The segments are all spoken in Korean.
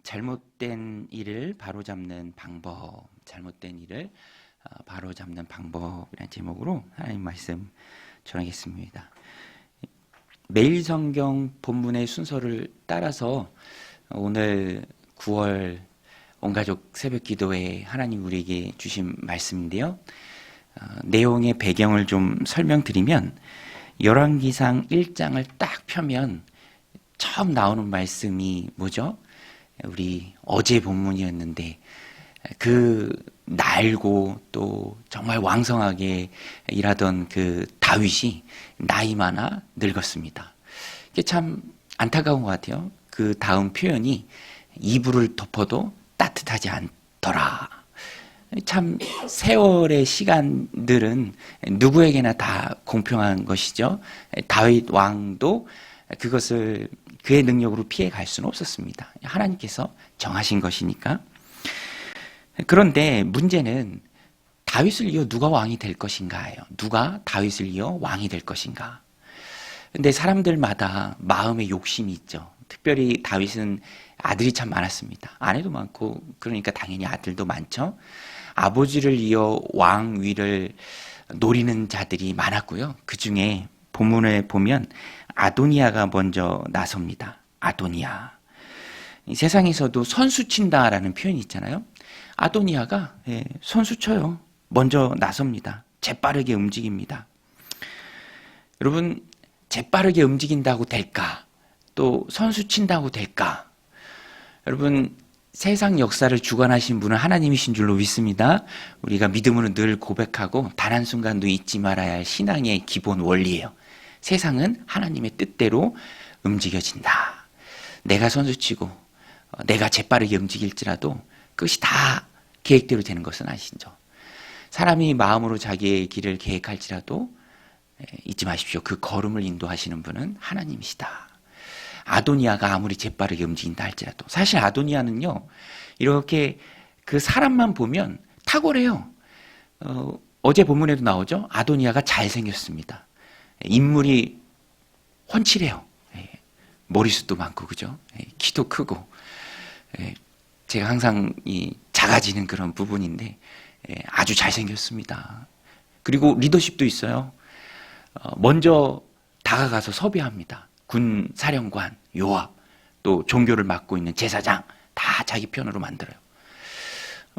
잘못된 일을 바로잡는 방법, 잘못된 일을 바로잡는 방법이라는 제목으로 하나님 말씀 전하겠습니다. 매일 성경 본문의 순서를 따라서 오늘 9월 온가족 새벽 기도에 하나님 우리에게 주신 말씀인데요. 내용의 배경을 좀 설명드리면 열왕기상 1장을 딱 펴면 처음 나오는 말씀이 뭐죠? 우리 어제 본문이었는데 그 날고 또 정말 왕성하게 일하던 그 다윗이 나이 많아 늙었습니다. 이게 참 안타까운 것 같아요. 그 다음 표현이 이불을 덮어도 따뜻하지 않더라. 참 세월의 시간들은 누구에게나 다 공평한 것이죠. 다윗 왕도 그것을 그의 능력으로 피해갈 수는 없었습니다. 하나님께서 정하신 것이니까. 그런데 문제는 다윗을 이어 누가 왕이 될 것인가예요. 누가 다윗을 이어 왕이 될 것인가. 근데 사람들마다 마음의 욕심이 있죠. 특별히 다윗은 아들이 참 많았습니다. 아내도 많고 그러니까 당연히 아들도 많죠. 아버지를 이어 왕위를 노리는 자들이 많았고요. 그 중에 본문에 보면 아도니아가 먼저 나섭니다. 아도니아. 이 세상에서도 선수 친다라는 표현이 있잖아요. 아도니아가 선수 쳐요. 먼저 나섭니다. 재빠르게 움직입니다. 여러분, 재빠르게 움직인다고 될까? 또 선수 친다고 될까? 여러분, 세상 역사를 주관하신 분은 하나님이신 줄로 믿습니다. 우리가 믿음으로 늘 고백하고 단 한순간도 잊지 말아야 할 신앙의 기본 원리예요. 세상은 하나님의 뜻대로 움직여진다. 내가 선수치고 내가 재빠르게 움직일지라도 그것이 다 계획대로 되는 것은 아니죠. 사람이 마음으로 자기의 길을 계획할지라도 잊지 마십시오. 그 걸음을 인도하시는 분은 하나님이시다. 아도니아가 아무리 재빠르게 움직인다 할지라도 사실 아도니아는요 이렇게 그 사람만 보면 탁월해요. 어제 본문에도 나오죠. 아도니아가 잘생겼습니다. 인물이 훤칠해요. 머리숱도 많고 그죠? 키도 크고 제가 항상 작아지는 그런 부분인데 아주 잘생겼습니다. 그리고 리더십도 있어요. 먼저 다가가서 섭외합니다. 군 사령관, 요압, 또 종교를 맡고 있는 제사장 다 자기 편으로 만들어요.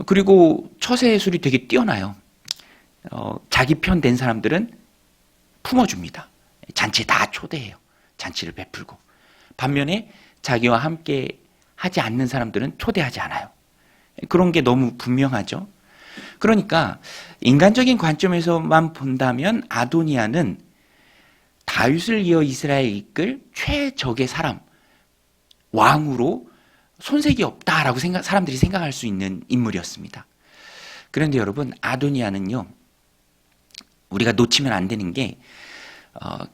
그리고 처세술이 되게 뛰어나요. 자기 편 된 사람들은 품어줍니다. 잔치에 다 초대해요. 잔치를 베풀고. 반면에 자기와 함께 하지 않는 사람들은 초대하지 않아요. 그런 게 너무 분명하죠. 그러니까 인간적인 관점에서만 본다면 아도니아는 다윗을 이어 이스라엘을 이끌 최적의 사람, 왕으로 손색이 없다라고 사람들이 생각할 수 있는 인물이었습니다. 그런데 여러분, 아도니아는요, 우리가 놓치면 안 되는 게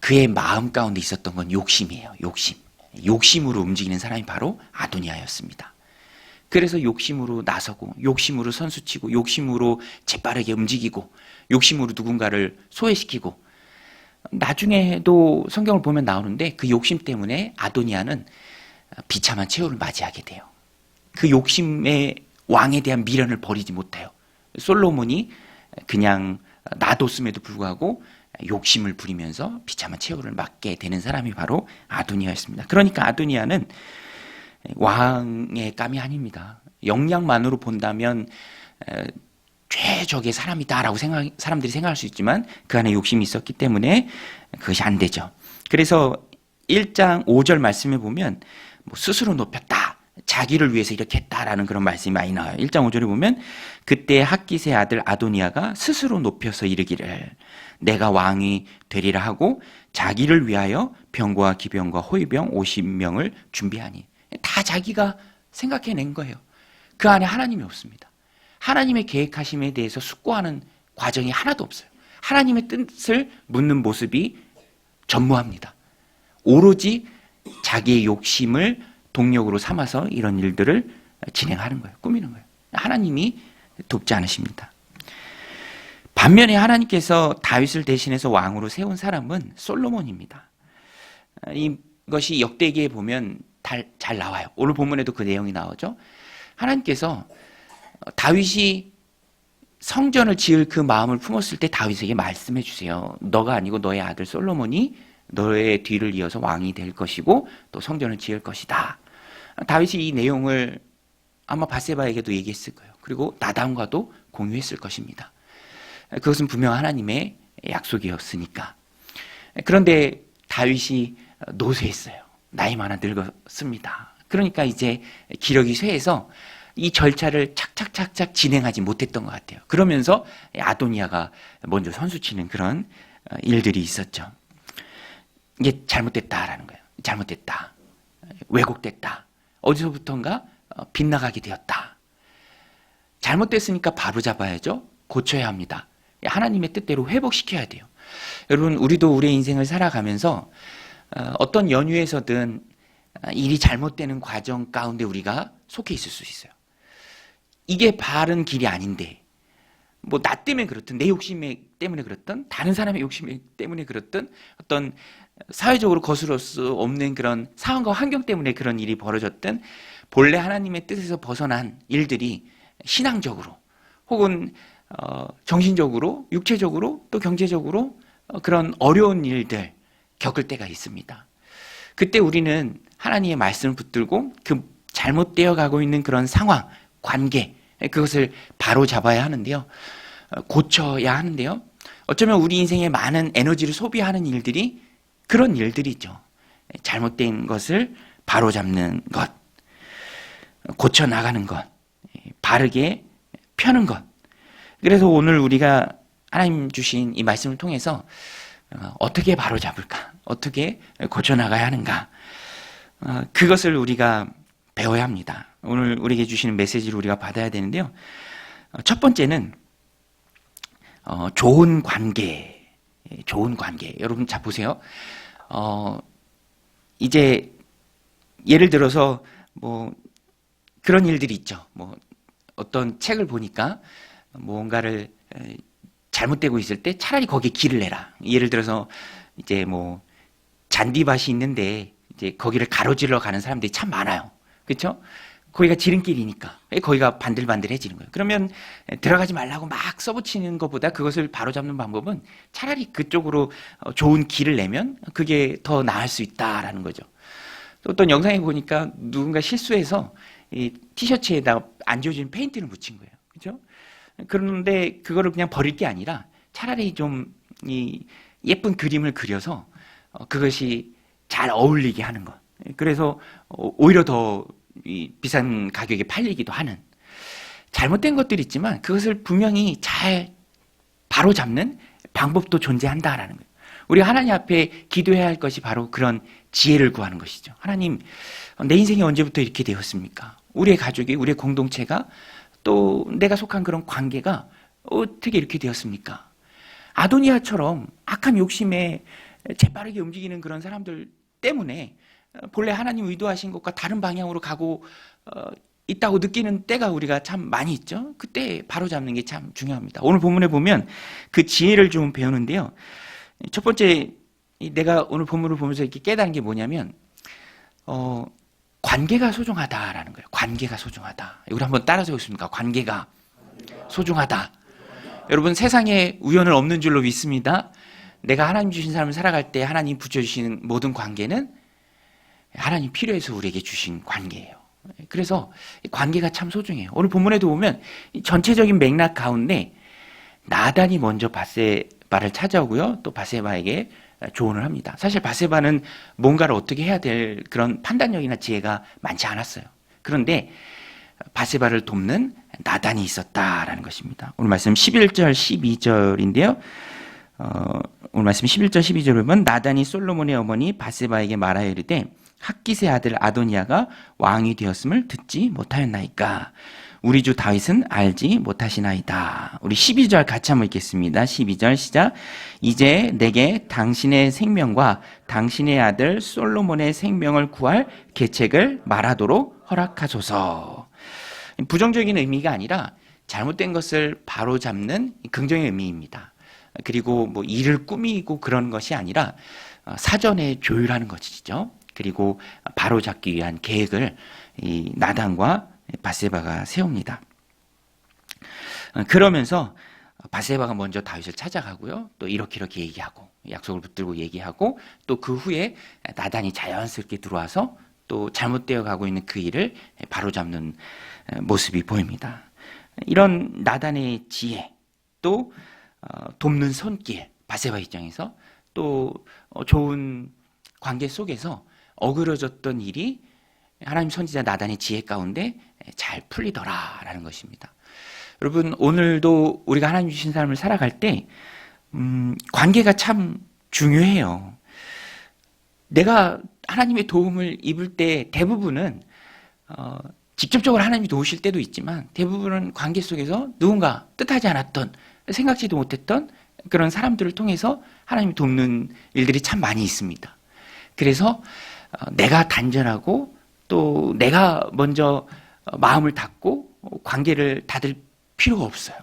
그의 마음 가운데 있었던 건 욕심이에요. 욕심. 욕심으로 움직이는 사람이 바로 아도니아였습니다. 그래서 욕심으로 나서고 욕심으로 선수치고 욕심으로 재빠르게 움직이고 욕심으로 누군가를 소외시키고 나중에도 성경을 보면 나오는데 그 욕심 때문에 아도니아는 비참한 최후를 맞이하게 돼요. 그 욕심의 왕에 대한 미련을 버리지 못해요. 솔로몬이 그냥 놔뒀음에도 불구하고 욕심을 부리면서 비참한 최후를 맞게 되는 사람이 바로 아도니아였습니다. 그러니까 아도니아는 왕의 감이 아닙니다. 역량만으로 본다면 최적의 사람이다라고 사람들이 생각할 수 있지만 그 안에 욕심이 있었기 때문에 그것이 안 되죠. 그래서 1장 5절 말씀에 보면 스스로 높였다. 자기를 위해서 이렇게 했다라는 그런 말씀이 많이 나와요. 1장 5절에 보면 그때 핫깃의 아들 아도니아가 스스로 높여서 이르기를 내가 왕이 되리라 하고 자기를 위하여 병과 기병과 호위병 50명을 준비하니 다 자기가 생각해낸 거예요. 그 안에 하나님이 없습니다. 하나님의 계획하심에 대해서 숙고하는 과정이 하나도 없어요. 하나님의 뜻을 묻는 모습이 전무합니다. 오로지 자기의 욕심을 동력으로 삼아서 이런 일들을 진행하는 거예요. 꾸미는 거예요. 하나님이 돕지 않으십니다. 반면에 하나님께서 다윗을 대신해서 왕으로 세운 사람은 솔로몬입니다. 이것이 역대기에 보면 잘 나와요. 오늘 본문에도 그 내용이 나오죠. 하나님께서 다윗이 성전을 지을 그 마음을 품었을 때 다윗에게 말씀해 주세요. 너가 아니고 너의 아들 솔로몬이 너의 뒤를 이어서 왕이 될 것이고 또 성전을 지을 것이다. 다윗이 이 내용을 아마 바세바에게도 얘기했을 거예요. 그리고 나단과도 공유했을 것입니다. 그것은 분명 하나님의 약속이었으니까. 그런데 다윗이 노쇠했어요. 나이 많아 늙었습니다. 그러니까 이제 기력이 쇠해서 이 절차를 착착착착 진행하지 못했던 것 같아요. 그러면서 아도니아가 먼저 선수치는 그런 일들이 있었죠. 이게 잘못됐다라는 거예요. 잘못됐다. 왜곡됐다. 어디서부턴가 빗나가게 되었다. 잘못됐으니까 바로 잡아야죠. 고쳐야 합니다. 하나님의 뜻대로 회복시켜야 돼요. 여러분, 우리도 우리의 인생을 살아가면서 어떤 연유에서든 일이 잘못되는 과정 가운데 우리가 속해 있을 수 있어요. 이게 바른 길이 아닌데 뭐 나 때문에 그렇든 내 욕심 때문에 그렇든 다른 사람의 욕심 때문에 그렇든 어떤 사회적으로 거스를 수 없는 그런 상황과 환경 때문에 그런 일이 벌어졌든 본래 하나님의 뜻에서 벗어난 일들이 신앙적으로 혹은 정신적으로 육체적으로 또 경제적으로 그런 어려운 일들 겪을 때가 있습니다. 그때 우리는 하나님의 말씀을 붙들고 그 잘못되어 가고 있는 그런 상황, 관계 그것을 바로 잡아야 하는데요. 고쳐야 하는데요. 어쩌면 우리 인생에 많은 에너지를 소비하는 일들이 그런 일들이죠. 잘못된 것을 바로 잡는 것, 고쳐 나가는 것, 바르게 펴는 것. 그래서 오늘 우리가 하나님 주신 이 말씀을 통해서 어떻게 바로 잡을까? 어떻게 고쳐 나가야 하는가? 그것을 우리가 배워야 합니다. 오늘 우리에게 주시는 메시지를 우리가 받아야 되는데요. 첫 번째는 좋은 관계. 여러분 자 보세요. 이제 예를 들어서 뭐 그런 일들이 있죠. 뭐 어떤 책을 보니까 뭔가를 잘못되고 있을 때 차라리 거기에 길을 내라. 예를 들어서 이제 뭐 잔디밭이 있는데 이제 거기를 가로질러 가는 사람들이 참 많아요. 그렇죠? 거기가 지름길이니까 거기가 반들반들해지는 거예요. 그러면 들어가지 말라고 막 써붙이는 것보다 그것을 바로잡는 방법은 차라리 그쪽으로 좋은 길을 내면 그게 더 나을 수 있다라는 거죠. 또 어떤 영상에 보니까 누군가 실수해서 이 티셔츠에다 안 지워진 페인트를 묻힌 거예요. 그렇죠? 그런데 그거를 그냥 버릴 게 아니라 차라리 좀 이 예쁜 그림을 그려서 그것이 잘 어울리게 하는 것. 그래서 오히려 더 비싼 가격에 팔리기도 하는 잘못된 것들이 있지만 그것을 분명히 잘 바로잡는 방법도 존재한다라는 거예요. 우리가 하나님 앞에 기도해야 할 것이 바로 그런 지혜를 구하는 것이죠. 하나님, 내 인생이 언제부터 이렇게 되었습니까? 우리의 가족이, 우리의 공동체가 또 내가 속한 그런 관계가 어떻게 이렇게 되었습니까? 아도니아처럼 악한 욕심에 재빠르게 움직이는 그런 사람들 때문에 본래 하나님 의도하신 것과 다른 방향으로 가고 있다고 느끼는 때가 우리가 참 많이 있죠. 그때 바로잡는 게 참 중요합니다. 오늘 본문에 보면 그 지혜를 좀 배우는데요. 첫 번째 내가 오늘 본문을 보면서 이렇게 깨달은 게 뭐냐면 관계가 소중하다라는 거예요. 관계가 소중하다. 우리 한번 따라서 보겠습니까? 관계가 소중하다. 여러분 세상에 우연은 없는 줄로 믿습니다. 내가 하나님 주신 삶을 살아갈 때 하나님 붙여주시는 모든 관계는 하나님 필요해서 우리에게 주신 관계예요. 그래서 관계가 참 소중해요. 오늘 본문에도 보면 전체적인 맥락 가운데 나단이 먼저 바세바를 찾아오고요. 또 바세바에게 조언을 합니다. 사실 바세바는 뭔가를 어떻게 해야 될 그런 판단력이나 지혜가 많지 않았어요. 그런데 바세바를 돕는 나단이 있었다라는 것입니다. 오늘 말씀 11절 12절인데요. 오늘 말씀 11절 12절을 보면 나단이 솔로몬의 어머니 바세바에게 말하여 이르되 핫깃의 아들 아도니아가 왕이 되었음을 듣지 못하였나이까? 우리 주 다윗은 알지 못하시나이다. 우리 12절 같이 한번 읽겠습니다. 12절 시작. 이제 내게 당신의 생명과 당신의 아들 솔로몬의 생명을 구할 계책을 말하도록 허락하소서. 부정적인 의미가 아니라 잘못된 것을 바로잡는 긍정의 의미입니다. 그리고 뭐 일을 꾸미고 그런 것이 아니라 사전에 조율하는 것이죠. 그리고 바로잡기 위한 계획을 이 나단과 밧세바가 세웁니다. 그러면서 밧세바가 먼저 다윗을 찾아가고요. 또 이렇게 얘기하고 약속을 붙들고 얘기하고 또 그 후에 나단이 자연스럽게 들어와서 또 잘못되어 가고 있는 그 일을 바로잡는 모습이 보입니다. 이런 나단의 지혜 또 돕는 손길, 밧세바 입장에서 또 좋은 관계 속에서 어그러졌던 일이 하나님 선지자 나단의 지혜 가운데 잘 풀리더라라는 것입니다. 여러분, 오늘도 우리가 하나님 주신 삶을 살아갈 때 관계가 참 중요해요. 내가 하나님의 도움을 입을 때 대부분은 직접적으로 하나님이 도우실 때도 있지만 대부분은 관계 속에서 누군가 뜻하지 않았던, 생각지도 못했던 그런 사람들을 통해서 하나님이 돕는 일들이 참 많이 있습니다. 그래서 내가 단전하고 또 내가 먼저 마음을 닫고 관계를 닫을 필요가 없어요.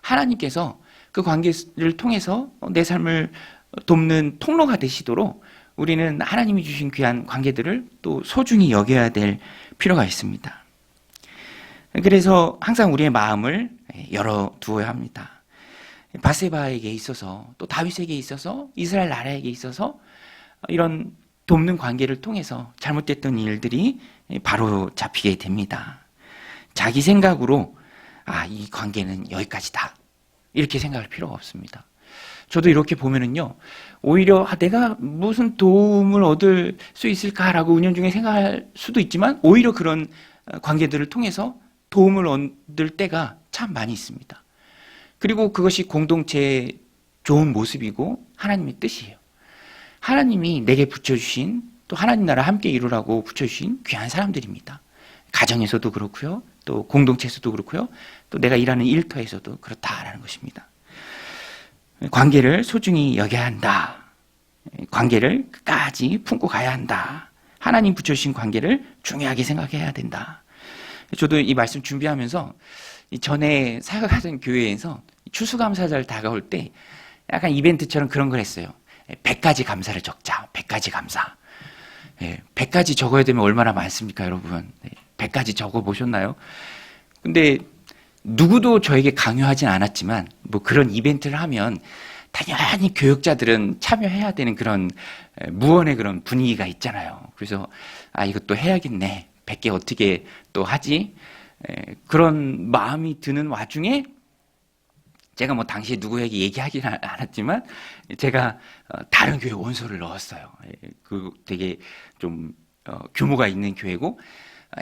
하나님께서 그 관계를 통해서 내 삶을 돕는 통로가 되시도록 우리는 하나님이 주신 귀한 관계들을 또 소중히 여겨야 될 필요가 있습니다. 그래서 항상 우리의 마음을 열어두어야 합니다. 밧세바에게 있어서 또 다윗에게 있어서 이스라엘 나라에게 있어서 이런 돕는 관계를 통해서 잘못됐던 일들이 바로 잡히게 됩니다. 자기 생각으로 이 관계는 여기까지다 이렇게 생각할 필요가 없습니다. 저도 이렇게 보면은요, 오히려 내가 무슨 도움을 얻을 수 있을까라고 은연중에 생각할 수도 있지만 오히려 그런 관계들을 통해서 도움을 얻을 때가 참 많이 있습니다. 그리고 그것이 공동체의 좋은 모습이고 하나님의 뜻이에요. 하나님이 내게 붙여주신 또 하나님 나라 함께 이루라고 붙여주신 귀한 사람들입니다. 가정에서도 그렇고요, 또 공동체에서도 그렇고요, 또 내가 일하는 일터에서도 그렇다라는 것입니다. 관계를 소중히 여겨야 한다. 관계를 끝까지 품고 가야 한다. 하나님 붙여주신 관계를 중요하게 생각해야 된다. 저도 이 말씀 준비하면서 전에 사역하던 교회에서 추수감사절 다가올 때 약간 이벤트처럼 그런 걸 했어요. 100가지 감사를 적자. 100가지 감사. 100가지 적어야 되면 얼마나 많습니까, 여러분? 100가지 적어 보셨나요? 근데 누구도 저에게 강요하진 않았지만 뭐 그런 이벤트를 하면 당연히 교역자들은 참여해야 되는 그런 무언의 그런 분위기가 있잖아요. 그래서 이것도 해야겠네. 100개 어떻게 또 하지? 그런 마음이 드는 와중에 제가 뭐 당시에 누구에게 얘기하지는 않았지만 제가 다른 교회 원서를 넣었어요. 그 되게 좀 규모가 있는 교회고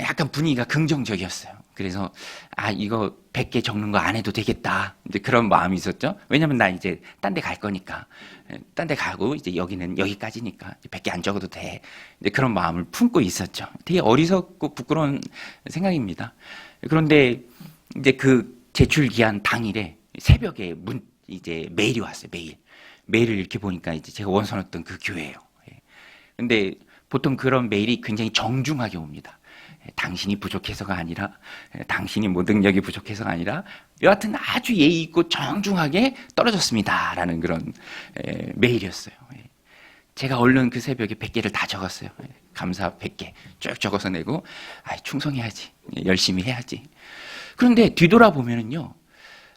약간 분위기가 긍정적이었어요. 그래서 이거 100개 적는 거 안 해도 되겠다. 이제 그런 마음이 있었죠. 왜냐면 나 이제 딴 데 갈 거니까. 딴 데 가고 이제 여기는 여기까지니까 100개 안 적어도 돼. 이제 그런 마음을 품고 있었죠. 되게 어리석고 부끄러운 생각입니다. 그런데 이제 그 제출 기한 당일에 새벽에 이제 메일이 왔어요. 메일을 이렇게 보니까 이제 제가 원서 넣었던 그 교회예요. 근데 보통 그런 메일이 굉장히 정중하게 옵니다. 당신이 부족해서가 아니라, 당신이 뭐 능력이 부족해서가 아니라, 여하튼 아주 예의 있고 정중하게 떨어졌습니다. 라는 그런 메일이었어요. 제가 얼른 그 새벽에 100개를 다 적었어요. 감사 100개 쭉 적어서 내고, 충성해야지. 열심히 해야지. 그런데 뒤돌아보면은요,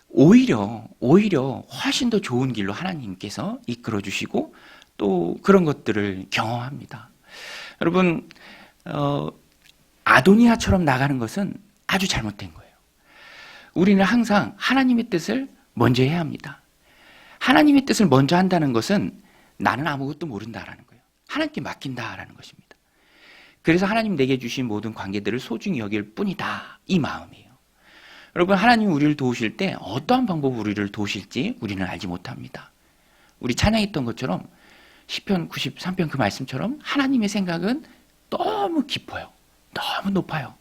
오히려 훨씬 더 좋은 길로 하나님께서 이끌어 주시고 또 그런 것들을 경험합니다. 여러분, 아도니아처럼 나가는 것은 아주 잘못된 거예요. 우리는 항상 하나님의 뜻을 먼저 해야 합니다. 하나님의 뜻을 먼저 한다는 것은 나는 아무것도 모른다라는 거예요. 하나님께 맡긴다라는 것입니다. 그래서 하나님 내게 주신 모든 관계들을 소중히 여길 뿐이다. 이 마음이에요. 여러분, 하나님이 우리를 도우실 때 어떠한 방법으로 우리를 도우실지 우리는 알지 못합니다. 우리 찬양했던 것처럼 시편 93편 그 말씀처럼 하나님의 생각은 너무 깊어요. 너무 높아요.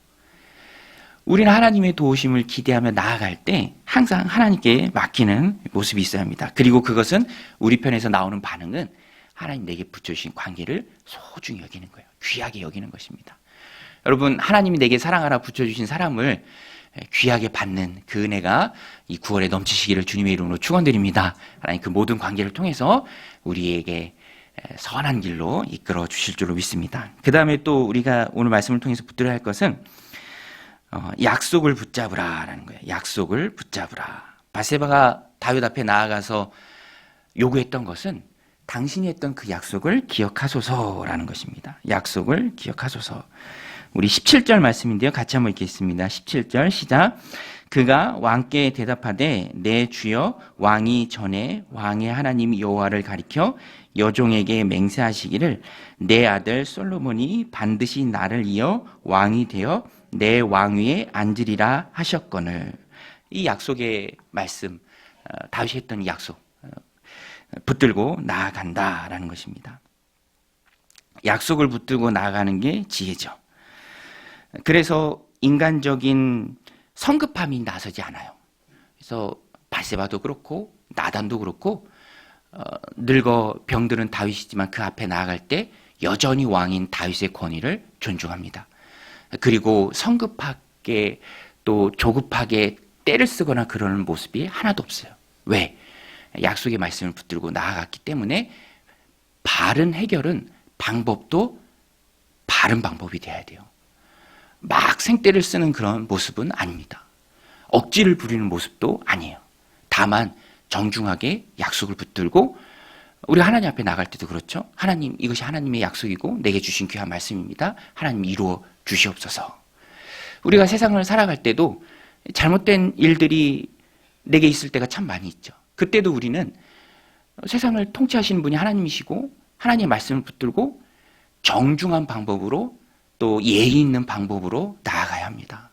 우리는 하나님의 도우심을 기대하며 나아갈 때 항상 하나님께 맡기는 모습이 있어야 합니다. 그리고 그것은 우리 편에서 나오는 반응은 하나님 내게 붙여주신 관계를 소중히 여기는 거예요. 귀하게 여기는 것입니다. 여러분, 하나님이 내게 사랑하라 붙여주신 사람을 귀하게 받는 그 은혜가 이 9월에 넘치시기를 주님의 이름으로 축원드립니다. 하나님 그 모든 관계를 통해서 우리에게 선한 길로 이끌어 주실 줄로 믿습니다. 그 다음에 또 우리가 오늘 말씀을 통해서 붙들어야 할 것은 약속을 붙잡으라라는 거예요. 약속을 붙잡으라. 바세바가 다윗 앞에 나아가서 요구했던 것은 당신이 했던 그 약속을 기억하소서라는 것입니다. 약속을 기억하소서. 우리 17절 말씀인데요. 같이 한번 읽겠습니다. 17절 시작. 그가 왕께 대답하되 내 주여 왕이 전에 왕의 하나님 여호와를 가리켜 여종에게 맹세하시기를 내 아들 솔로몬이 반드시 나를 이어 왕이 되어 내 왕위에 앉으리라 하셨거늘. 이 약속의 말씀, 다윗이 했던 이 약속 붙들고 나아간다라는 것입니다. 약속을 붙들고 나아가는 게 지혜죠. 그래서 인간적인 성급함이 나서지 않아요. 그래서 바세바도 그렇고 나단도 그렇고 늙어 병들은 다윗이지만 그 앞에 나아갈 때 여전히 왕인 다윗의 권위를 존중합니다. 그리고 성급하게 또 조급하게 때를 쓰거나 그러는 모습이 하나도 없어요. 왜? 약속의 말씀을 붙들고 나아갔기 때문에 바른 해결은 방법도 바른 방법이 돼야 돼요. 막 생떼를 쓰는 그런 모습은 아닙니다. 억지를 부리는 모습도 아니에요. 다만 정중하게 약속을 붙들고 우리 하나님 앞에 나갈 때도 그렇죠. 하나님, 이것이 하나님의 약속이고 내게 주신 귀한 말씀입니다. 하나님 이루어 주시옵소서. 우리가 세상을 살아갈 때도 잘못된 일들이 내게 있을 때가 참 많이 있죠. 그때도 우리는 세상을 통치하시는 분이 하나님이시고 하나님의 말씀을 붙들고 정중한 방법으로 또 예의 있는 방법으로 나아가야 합니다.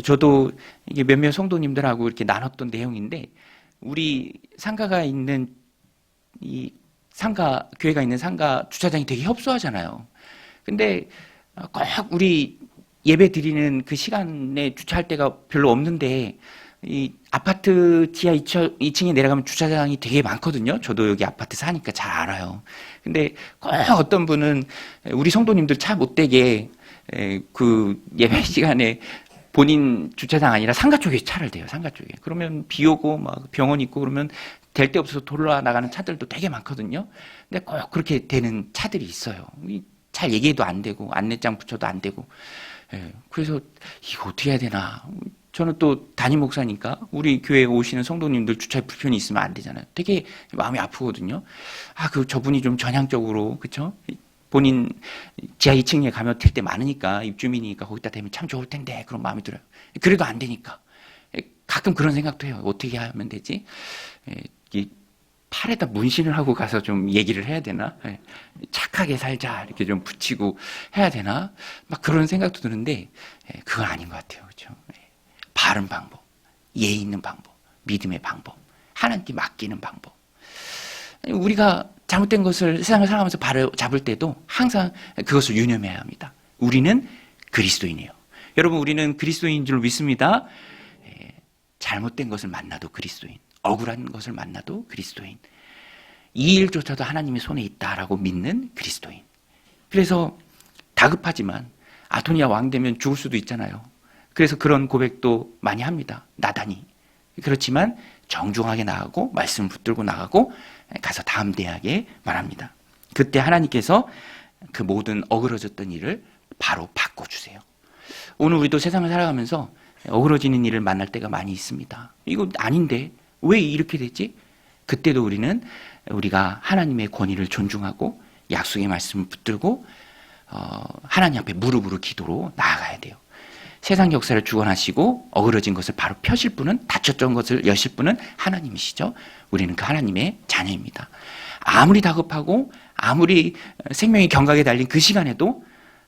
저도 이게 몇몇 성도님들하고 이렇게 나눴던 내용인데 우리 상가가 있는 이 상가 교회가 있는 상가 주차장이 되게 협소하잖아요. 근데 꼭 우리 예배 드리는 그 시간에 주차할 데가 별로 없는데 이 아파트 지하 2층에 내려가면 주차장이 되게 많거든요. 저도 여기 아파트 사니까 잘 알아요. 근데 꼭 어떤 분은 우리 성도님들 차 못 되게 그 예배 시간에 본인 주차장 아니라 상가 쪽에 차를 대요. 상가 쪽에. 그러면 비 오고 막 병원 있고 그러면 될 데 없어서 돌아 나가는 차들도 되게 많거든요. 근데 꼭 그렇게 되는 차들이 있어요. 잘 얘기해도 안 되고 안내장 붙여도 안 되고. 그래서 이거 어떻게 해야 되나. 저는 또 담임 목사니까 우리 교회에 오시는 성도님들 주차에 불편이 있으면 안 되잖아요. 되게 마음이 아프거든요. 저분이 좀 전향적으로, 그쵸? 본인 지하 2층에 가면 될 때 많으니까, 입주민이니까 거기다 대면 참 좋을 텐데, 그런 마음이 들어요. 그래도 안 되니까. 가끔 그런 생각도 해요. 어떻게 하면 되지? 팔에다 문신을 하고 가서 좀 얘기를 해야 되나? 착하게 살자. 이렇게 좀 붙이고 해야 되나? 막 그런 생각도 드는데, 그건 아닌 것 같아요. 그죠? 바른 방법, 예의 있는 방법, 믿음의 방법, 하나님께 맡기는 방법. 우리가 잘못된 것을 세상을 살아가면서 발을 잡을 때도 항상 그것을 유념해야 합니다. 우리는 그리스도인이에요. 여러분, 우리는 그리스도인인 줄 믿습니다. 잘못된 것을 만나도 그리스도인, 억울한 것을 만나도 그리스도인, 이 일조차도 하나님의 손에 있다라고 믿는 그리스도인. 그래서 다급하지만 아도니아 왕 되면 죽을 수도 있잖아요. 그래서 그런 고백도 많이 합니다. 나단이. 그렇지만 정중하게 나가고 말씀을 붙들고 나가고 가서 담대하게 말합니다. 그때 하나님께서 그 모든 어그러졌던 일을 바로 바꿔주세요. 오늘 우리도 세상을 살아가면서 어그러지는 일을 만날 때가 많이 있습니다. 이거 아닌데 왜 이렇게 됐지? 그때도 우리가 하나님의 권위를 존중하고 약속의 말씀을 붙들고 하나님 앞에 무릎으로 기도로 나아가야 돼요. 세상 역사를 주관하시고 어그러진 것을 바로 펴실 분은, 닫혔던 것을 여실 분은 하나님이시죠. 우리는 그 하나님의 자녀입니다. 아무리 다급하고 아무리 생명이 경각에 달린 그 시간에도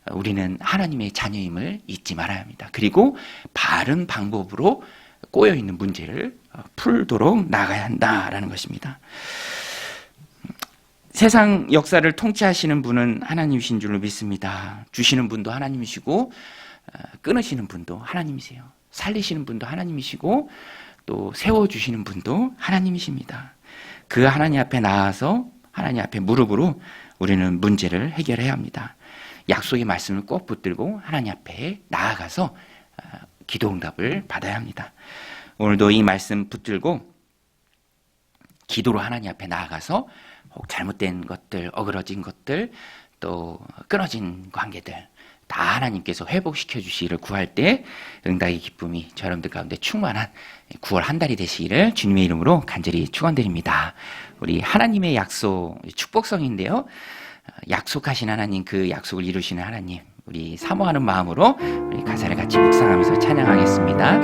우리는 하나님의 자녀임을 잊지 말아야 합니다. 그리고 바른 방법으로 꼬여있는 문제를 풀도록 나가야 한다라는 것입니다. 세상 역사를 통치하시는 분은 하나님이신 줄로 믿습니다. 주시는 분도 하나님이시고 끊으시는 분도 하나님이세요. 살리시는 분도 하나님이시고 또 세워주시는 분도 하나님이십니다. 그 하나님 앞에 나아서 하나님 앞에 무릎으로 우리는 문제를 해결해야 합니다. 약속의 말씀을 꼭 붙들고 하나님 앞에 나아가서 기도 응답을 받아야 합니다. 오늘도 이 말씀 붙들고 기도로 하나님 앞에 나아가서 혹 잘못된 것들, 어그러진 것들, 또 끊어진 관계들 다 하나님께서 회복시켜 주시기를 구할 때 응답의 기쁨이 저 여러분들 가운데 충만한 9월 한 달이 되시기를 주님의 이름으로 간절히 축원드립니다. 우리 하나님의 약속, 축복성인데요. 약속하신 하나님, 그 약속을 이루시는 하나님, 우리 사모하는 마음으로 우리 가사를 같이 묵상하면서 찬양하겠습니다.